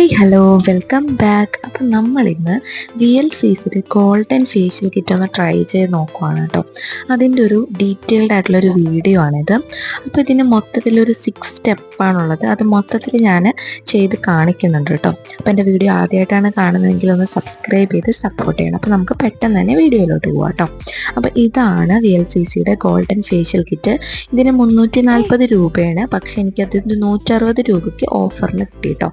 Hi hello welcome back. അപ്പം നമ്മളിന്ന് VLCCയുടെ golden facial kit ഒന്ന് ട്രൈ ചെയ്ത് നോക്കുവാണ് കേട്ടോ. അതിൻ്റെ ഒരു ഡീറ്റെയിൽഡ് ആയിട്ടുള്ളൊരു വീഡിയോ ആണിത്. അപ്പോൾ ഇതിന് മൊത്തത്തിലൊരു 6 സ്റ്റെപ്പാണുള്ളത്. അത് മൊത്തത്തിൽ ഞാൻ ചെയ്ത് കാണിക്കുന്നുണ്ട് കേട്ടോ. അപ്പോൾ എൻ്റെ വീഡിയോ ആദ്യമായിട്ടാണ് കാണുന്നതെങ്കിൽ ഒന്ന് സബ്സ്ക്രൈബ് ചെയ്ത് സപ്പോർട്ട് ചെയ്യണം. അപ്പോൾ നമുക്ക് പെട്ടെന്ന് തന്നെ വീഡിയോയിലോട്ട് പോകാം കേട്ടോ. അപ്പോൾ ഇതാണ് VLCCയുടെ ഗോൾഡൻ ഫേഷ്യൽ കിറ്റ്. ഇതിന് 340 രൂപയാണ്, പക്ഷേ എനിക്കത് 160 രൂപയ്ക്ക് ഓഫറിന് കിട്ടി കേട്ടോ.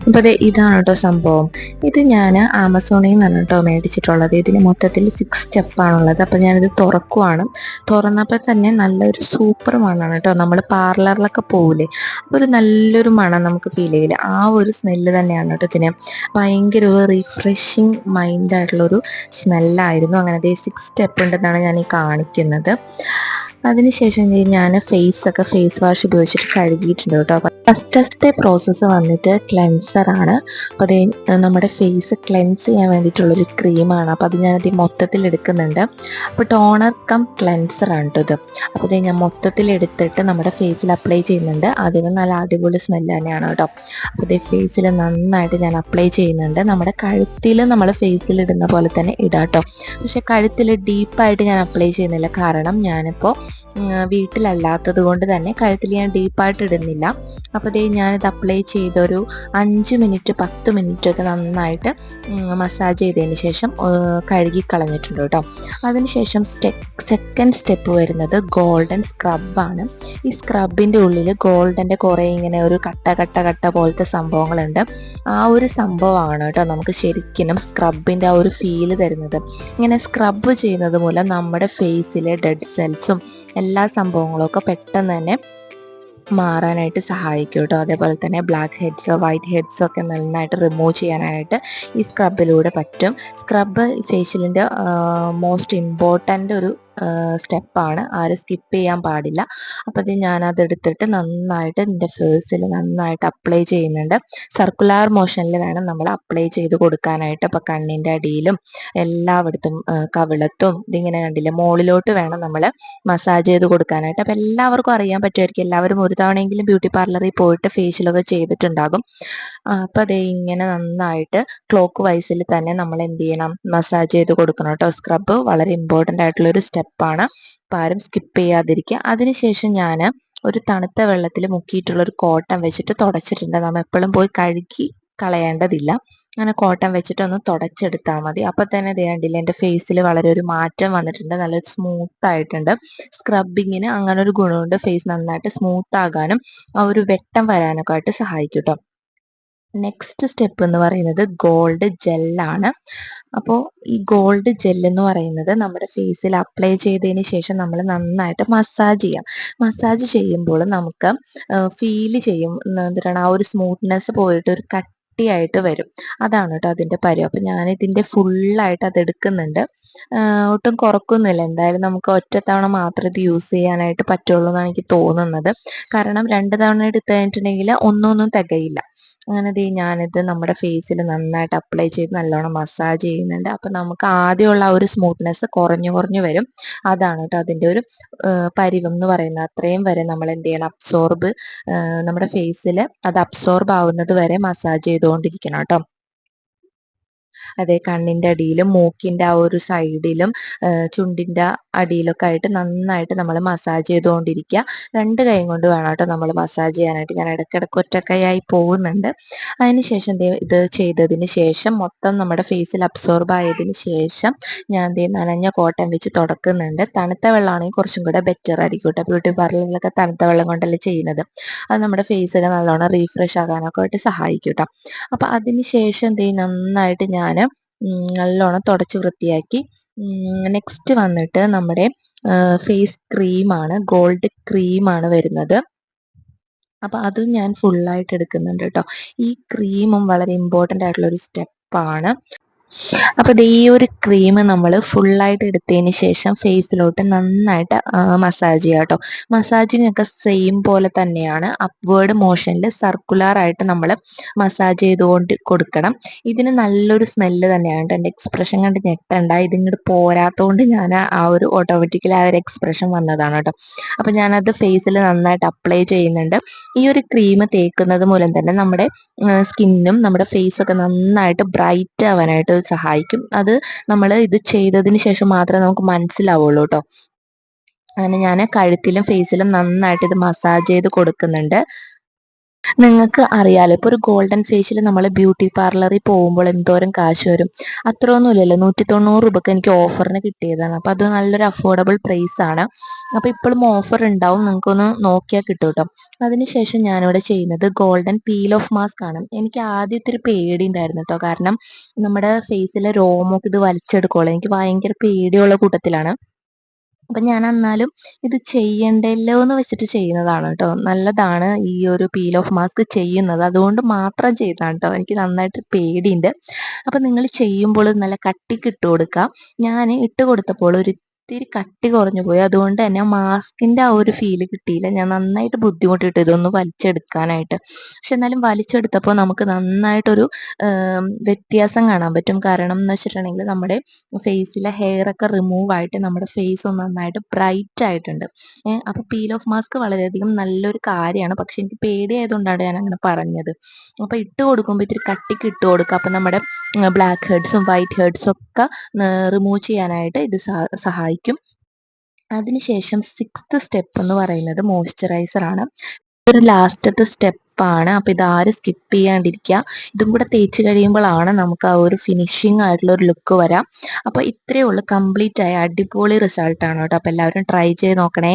അപ്പോൾ ഇതാണ് കേട്ടോ സംഭവം. ഇത് ഞാൻ ആമസോണിൽ നിന്നാണ് കേട്ടോ മേടിച്ചിട്ടുള്ളത്. ഇതിന് മൊത്തത്തിൽ 6 സ്റ്റെപ്പാണുള്ളത്. അപ്പോൾ ഞാനിത് തുറക്കുവാണ്. തുറന്നപ്പോൾ തന്നെ നല്ലൊരു സൂപ്പർ മണമാണ് കേട്ടോ. നമ്മൾ പാർലറിലൊക്കെ പോകില്ലേ, അപ്പോൾ ഒരു നല്ലൊരു മണം നമുക്ക് ഫീൽ ചെയ്യില്ല. ആ ഒരു സ്മെല്ല് തന്നെയാണ് കേട്ടോ ഇതിന്. ഭയങ്കര ഒരു റീഫ്രഷിങ് മൈൻഡായിട്ടുള്ളൊരു സ്മെല്ലായിരുന്നു. അങ്ങനെ 6 സ്റ്റെപ്പ് ഉണ്ടെന്നാണ് ഞാൻ ഈ കാണിക്കുന്നത്. അതിനുശേഷം ഞാൻ ഫേസ് വാഷ് ഉപയോഗിച്ചിട്ട് കഴുകിയിട്ടുണ്ട് കേട്ടോ. ഫസ്റ്റത്തെ പ്രോസസ്സ് വന്നിട്ട് ക്ലെൻസറാണ്. അപ്പോൾ നമ്മുടെ ഫേസ് ക്ലെൻസ് ചെയ്യാൻ വേണ്ടിയിട്ടുള്ളൊരു ക്രീമാണ്. അപ്പോൾ അത് ഞാനത് മൊത്തത്തിൽ എടുക്കുന്നുണ്ട്. അപ്പോൾ ടോണർ കം ക്ലെൻസറാണ് കേട്ടോ ഇത്. അപ്പോൾ ഞാൻ മൊത്തത്തിൽ എടുത്തിട്ട് നമ്മുടെ ഫേസിൽ അപ്ലൈ ചെയ്യുന്നുണ്ട്. അതിന് നല്ല അടിപൊളി സ്മെല്ല് തന്നെയാണ് കേട്ടോ. അപ്പോൾ ഫേസിൽ നന്നായിട്ട് ഞാൻ അപ്ലൈ ചെയ്യുന്നുണ്ട്. നമ്മുടെ കഴുത്തിൽ നമ്മൾ ഫേസിൽ ഇടുന്ന പോലെ തന്നെ ഇടാം കേട്ടോ. പക്ഷേ കഴുത്തിൽ ഡീപ്പായിട്ട് ഞാൻ അപ്ലൈ ചെയ്യുന്നില്ല. കാരണം ഞാനിപ്പോൾ വീട്ടിലല്ലാത്തത് കൊണ്ട് തന്നെ കഴുത്തിൽ ഞാൻ ഡീപ്പായിട്ട് ഇടുന്നില്ല. അപ്പോൾ ഞാനിത് അപ്ലൈ ചെയ്തൊരു 5 മിനിറ്റ് 10 മിനിറ്റ് ഒക്കെ നന്നായിട്ട് മസാജ് ചെയ്തതിന് ശേഷം കഴുകി കളഞ്ഞിട്ടുണ്ട് കേട്ടോ. അതിനുശേഷം സെക്കൻഡ് സ്റ്റെപ്പ് വരുന്നത് ഗോൾഡൻ സ്ക്രബാണ്. ഈ സ്ക്രബിൻ്റെ ഉള്ളിൽ ഗോൾഡൻ്റെ കുറേ ഇങ്ങനെ ഒരു കട്ട പോലത്തെ സംഭവങ്ങളുണ്ട്. ആ ഒരു സംഭവമാണ് കേട്ടോ നമുക്ക് ശരിക്കും സ്ക്രബിൻ്റെ ആ ഒരു ഫീല് തരുന്നത്. ഇങ്ങനെ സ്ക്രബ് ചെയ്യുന്നത് മൂലം നമ്മുടെ ഫേസിലെ ഡെഡ് സെൽസും എല്ലാ സംഭവങ്ങളൊക്കെ പെട്ടെന്ന് തന്നെ മാറാനായിട്ട് സഹായിക്കും കേട്ടോ. അതേപോലെ തന്നെ ബ്ലാക്ക് ഹെഡ്സ് വൈറ്റ് ഹെഡ്സ് ഒക്കെ നന്നായിട്ട് റിമൂവ് ചെയ്യാനായിട്ട് ഈ സ്ക്രബിലൂടെ പറ്റും. സ്ക്രബ് ഫേഷ്യലിൻ്റെ മോസ്റ്റ് ഇമ്പോർട്ടൻ്റ് ഒരു സ്റ്റെപ്പാണ്. ആരും സ്കിപ്പ് ചെയ്യാൻ പാടില്ല. അപ്പോൾ ഞാനതെടുത്തിട്ട് നന്നായിട്ട് എൻ്റെ ഫേസിൽ നന്നായിട്ട് അപ്ലൈ ചെയ്യുന്നുണ്ട്. സർക്കുലാർ മോഷനിൽ വേണം നമ്മൾ അപ്ലൈ ചെയ്ത് കൊടുക്കാനായിട്ട്. അപ്പോൾ കണ്ണിൻ്റെ അടിയിലും എല്ലായിടത്തും കവിളത്തും ഇതിങ്ങനെ കണ്ടില്ല മുകളിലോട്ട് വേണം നമ്മൾ മസാജ് ചെയ്ത് കൊടുക്കാനായിട്ട്. അപ്പോൾ എല്ലാവർക്കും അറിയാൻ പറ്റുമായിരിക്കും. എല്ലാവരും ഒരു തവണയെങ്കിലും ബ്യൂട്ടി പാർലറിൽ പോയിട്ട് ഫേഷ്യലൊക്കെ ചെയ്തിട്ടുണ്ടാകും. അപ്പോൾ ഇങ്ങനെ നന്നായിട്ട് ക്ലോക്ക് വൈസിൽ തന്നെ നമ്മൾ എന്ത് ചെയ്യണം, മസാജ് ചെയ്ത് കൊടുക്കണം കേട്ടോ. സ്ക്രബ് വളരെ ഇമ്പോർട്ടൻ്റ് ആയിട്ടുള്ളൊരു സ്റ്റെപ്പാണ്. അപ്പോൾ ആരും സ്കിപ്പ് ചെയ്യാതിരിക്കുക. അതിനുശേഷം ഞാൻ ഒരു തണുത്ത വെള്ളത്തിൽ മുക്കിയിട്ടുള്ളൊരു കോട്ടൺ വെച്ചിട്ട് തുടച്ചിട്ടുണ്ട്. നമ്മൾ എപ്പോഴും പോയി കഴുകി കളയേണ്ടതില്ല. അങ്ങനെ കോട്ടൺ വെച്ചിട്ടൊന്ന് തുടച്ചെടുത്താൽ മതി. അപ്പോൾ തന്നെ കണ്ടില്ല എൻ്റെ ഫേസിൽ വളരെ ഒരു മാറ്റം വന്നിട്ടുണ്ട്. നല്ല സ്മൂത്ത് ആയിട്ടുണ്ട്. സ്ക്രബിങ്ങിന് അങ്ങനെ ഒരു ഗുണമുണ്ട്. ഫേസ് നന്നായിട്ട് സ്മൂത്ത് ആകാനും ആ ഒരു വെട്ടം വരാനൊക്കെ ആയിട്ട് സഹായിക്കും കേട്ടോ. നെക്സ്റ്റ് സ്റ്റെപ്പ് എന്ന് പറയുന്നത് ഗോൾഡ് ജെല്ലാണ്. അപ്പോൾ ഈ ഗോൾഡ് ജെൽ എന്ന് പറയുന്നത് നമ്മുടെ ഫേസിൽ അപ്ലൈ ചെയ്തതിന് ശേഷം നമ്മൾ നന്നായിട്ട് മസാജ് ചെയ്യാം. മസാജ് ചെയ്യുമ്പോൾ നമുക്ക് ഫീൽ ചെയ്യും എന്താണ്, ആ ഒരു സ്മൂത്ത്നെസ് പോയിട്ട് ഒരു കട്ടിയായിട്ട് വരും. അതാണ് കേട്ടോ അതിൻ്റെ പരുവം. അപ്പം ഞാനിതിൻ്റെ ഫുള്ളായിട്ട് അത് എടുക്കുന്നുണ്ട്. ഒട്ടും കുറക്കുന്നില്ല. എന്തായാലും നമുക്ക് ഒറ്റ തവണ മാത്രമേ ഇത് യൂസ് ചെയ്യാനായിട്ട് പറ്റുള്ളൂ എന്നാണ് എനിക്ക് തോന്നുന്നത്. കാരണം 2 തവണ എടുത്തു കഴിഞ്ഞിട്ടുണ്ടെങ്കിൽ ഒന്നും തികയില്ല. അങ്ങനെ ഞാനിത് നമ്മുടെ ഫേസിൽ നന്നായിട്ട് അപ്ലൈ ചെയ്ത് നല്ലോണം മസാജ് ചെയ്യുന്നുണ്ട്. അപ്പം നമുക്ക് ആദ്യമുള്ള ആ ഒരു സ്മൂത്ത്നെസ് കുറഞ്ഞു വരും. അതാണ് കേട്ടോ അതിൻ്റെ ഒരു പരിവം എന്ന് പറയുന്നത്. അത്രയും വരെ നമ്മൾ എന്ത് ചെയ്യണം, നമ്മുടെ ഫേസിൽ അത് അബ്സോർബ് ആവുന്നത് വരെ മസാജ് ചെയ്തുകൊണ്ടിരിക്കണം കേട്ടോ. അതെ, കണ്ണിൻ്റെ അടിയിലും മൂക്കിൻ്റെ ആ ഒരു സൈഡിലും ചുണ്ടിൻ്റെ അടിയിലൊക്കെ ആയിട്ട് നന്നായിട്ട് നമ്മൾ മസാജ് ചെയ്തുകൊണ്ടിരിക്കുക. 2 കൈ കൊണ്ട് വേണം കേട്ടോ നമ്മൾ മസാജ് ചെയ്യാനായിട്ട്. ഞാൻ ഇടയ്ക്കിടയ്ക്ക് ഒറ്റക്കൈയായി പോകുന്നുണ്ട്. അതിനുശേഷം ഇത് ചെയ്തതിന് ശേഷം മൊത്തം നമ്മുടെ ഫേസിൽ അബ്സോർബ് ആയതിന് ശേഷം ഞാൻ നനഞ്ഞ കോട്ടൺ വെച്ച് തുടക്കുന്നുണ്ട്. തണുത്ത വെള്ളമാണെങ്കിൽ കുറച്ചും കൂടെ ബെറ്റർ ആയിരിക്കും കേട്ടോ. ബ്യൂട്ടി പാർലറിലൊക്കെ തണുത്ത വെള്ളം കൊണ്ടല്ലേ ചെയ്യുന്നത്. അത് നമ്മുടെ ഫേസിനെ നല്ലോണം റീഫ്രഷ് ആകാനൊക്കെ ആയിട്ട് സഹായിക്കും കേട്ടോ. അപ്പോൾ അതിന് ശേഷം നന്നായിട്ട് ഞാൻ നല്ലോണം തുടച്ച് വൃത്തിയാക്കി. നെക്സ്റ്റ് വന്നിട്ട് നമ്മുടെ ഫേസ് ക്രീമാണ്. ഗോൾഡ് ക്രീമാണ് വരുന്നത്. അപ്പോൾ അതും ഞാൻ ഫുള്ളായിട്ട് എടുക്കുന്നുണ്ട് കേട്ടോ. ഈ ക്രീമും വളരെ ഇമ്പോർട്ടൻ്റ് ആയിട്ടുള്ള ഒരു സ്റ്റെപ്പാണ്. അപ്പോൾ ദേ ഈ ഒരു ക്രീം നമ്മൾ ഫുള്ളായിട്ട് എടുത്തതിന് ശേഷം ഫേസിലോട്ട് നന്നായിട്ട് മസാജ് ചെയ്യുക കേട്ടോ. മസാജിങ് ഒക്കെ സെയിം പോലെ തന്നെയാണ്, അപ്വേർഡ് മോഷനിൽ സർക്കുലർ ആയിട്ട് നമ്മൾ മസാജ് ചെയ്തുകൊണ്ട് കൊടുക്കണം. ഇതിന് നല്ലൊരു സ്മെല്ല് തന്നെയാണ് കേട്ടോ. എൻ്റെ എക്സ്പ്രഷൻ കണ്ട് ഞെട്ടണ്ട, ഇതിങ്ങോട്ട് പോരാത്തതുകൊണ്ട് ഞാൻ ആ ഒരു ഓട്ടോമാറ്റിക്കലി ആ ഒരു എക്സ്പ്രഷൻ വന്നതാണ് കേട്ടോ. അപ്പോൾ ഞാനത് ഫേസിൽ നന്നായിട്ട് അപ്ലൈ ചെയ്യുന്നുണ്ട്. ഈ ഒരു ക്രീം തേക്കുന്നത് മൂലം തന്നെ നമ്മുടെ സ്കിന്നും നമ്മുടെ ഫേസൊക്കെ നന്നായിട്ട് ബ്രൈറ്റ് ആവാനായിട്ട് സഹായിക്കും. അത് നമ്മൾ ഇത് ചെയ്തതിന് ശേഷം മാത്രമേ നമുക്ക് മനസ്സിലാവുള്ളൂ കേട്ടോ. അങ്ങനെ ഞാൻ കഴുത്തിലും ഫേസിലും നന്നായിട്ട് ഇത് മസാജ് ചെയ്ത് കൊടുക്കുന്നുണ്ട്. നിങ്ങൾക്ക് അറിയാലോ, ഇപ്പോൾ ഒരു ഗോൾഡൻ ഫേഷ്യൽ നമ്മൾ ബ്യൂട്ടി പാർലറിൽ പോകുമ്പോൾ എന്തോരം കാശ് വരും. അത്രയൊന്നും ഇല്ലല്ലോ, 190 രൂപയ്ക്ക് എനിക്ക് ഓഫറിന് കിട്ടിയതാണ്. അപ്പോൾ അത് നല്ലൊരു അഫോർഡബിൾ പ്രൈസ് ആണ്. അപ്പോൾ ഇപ്പോഴും ഓഫർ ഉണ്ടാവും, നിങ്ങൾക്കൊന്ന് നോക്കിയാൽ കിട്ടും കേട്ടോ. അതിനുശേഷം ഞാനിവിടെ ചെയ്യുന്നത് ഗോൾഡൻ പീൽ ഓഫ് മാസ്ക് ആണ്. എനിക്ക് ആദ്യത്തെ ഒരു പേടി ഉണ്ടായിരുന്നു കേട്ടോ, കാരണം നമ്മുടെ ഫേസിലെ രോമമൊക്കെ ഇത് വലിച്ചെടുക്കുള്ളൂ. എനിക്ക് ഭയങ്കര പേടിയുള്ള കൂട്ടത്തിലാണ്. അപ്പം ഞാൻ എന്നാലും ഇത് ചെയ്യണ്ടല്ലോ എന്ന് വെച്ചിട്ട് ചെയ്യുന്നതാണ് കേട്ടോ. നല്ലതാണ് ഈ ഒരു പീൽ ഓഫ് മാസ്ക് ചെയ്യുന്നത്, അതുകൊണ്ട് മാത്രം ചെയ്തതാണ് കേട്ടോ. എനിക്ക് നന്നായിട്ട് പേടിയുണ്ട്. അപ്പം നിങ്ങൾ ചെയ്യുമ്പോൾ നല്ല കട്ടിക്ക് ഇട്ട് കൊടുക്കുക. ഞാൻ ഇട്ട് കൊടുത്തപ്പോൾ ഒരു ഇത്തിരി കട്ടി കുറഞ്ഞു പോയി, അതുകൊണ്ട് തന്നെ മാസ്കിൻ്റെ ആ ഒരു ഫീല് കിട്ടിയില്ല. ഞാൻ നന്നായിട്ട് ബുദ്ധിമുട്ടിട്ട് ഇതൊന്ന് വലിച്ചെടുക്കാനായിട്ട്. പക്ഷെ എന്നാലും വലിച്ചെടുത്തപ്പോൾ നമുക്ക് നന്നായിട്ടൊരു വ്യത്യാസം കാണാൻ പറ്റും. കാരണം എന്ന് വെച്ചിട്ടുണ്ടെങ്കിൽ നമ്മുടെ ഫേസിലെ ഹെയർ ഒക്കെ റിമൂവ് ആയിട്ട് നമ്മുടെ ഫേസ് ഒന്ന് നന്നായിട്ട് ബ്രൈറ്റ് ആയിട്ടുണ്ട്. അപ്പോൾ പീൽ ഓഫ് മാസ്ക് വളരെയധികം നല്ലൊരു കാര്യമാണ്. പക്ഷെ എനിക്ക് പേടിയായതുകൊണ്ടാണ് ഞാൻ അങ്ങനെ പറഞ്ഞത്. അപ്പോൾ ഇട്ട് കൊടുക്കുമ്പോൾ ഇത്തിരി കട്ടിക്ക് ഇട്ട് കൊടുക്കുക. അപ്പം നമ്മുടെ ബ്ലാക്ക് ഹെഡ്സും വൈറ്റ് ഹെഡ്സും ഒക്കെ റിമൂവ് ചെയ്യാനായിട്ട് ഇത് സഹായിക്കും. അതിനുശേഷം 6th സ്റ്റെപ്പ് എന്ന് പറയുന്നത് മോയ്സ്ചറൈസർ ആണ്. ഒരു ലാസ്റ്റത്തെ സ്റ്റെപ്പാണ്. അപ്പോൾ ഇതാരും സ്കിപ്പ് ചെയ്യാണ്ടിരിക്കുക. ഇതും കൂടെ തേച്ച് കഴിയുമ്പോഴാണ് നമുക്ക് ആ ഒരു ഫിനിഷിംഗ് ആയിട്ടുള്ള ഒരു ലുക്ക് വരാം. അപ്പോൾ ഇത്രയേ ഉള്ളൂ, കംപ്ലീറ്റ് ആയ അടിപൊളി റിസൾട്ടാണ് കേട്ടോ. അപ്പോൾ എല്ലാവരും ട്രൈ ചെയ്ത് നോക്കണേ.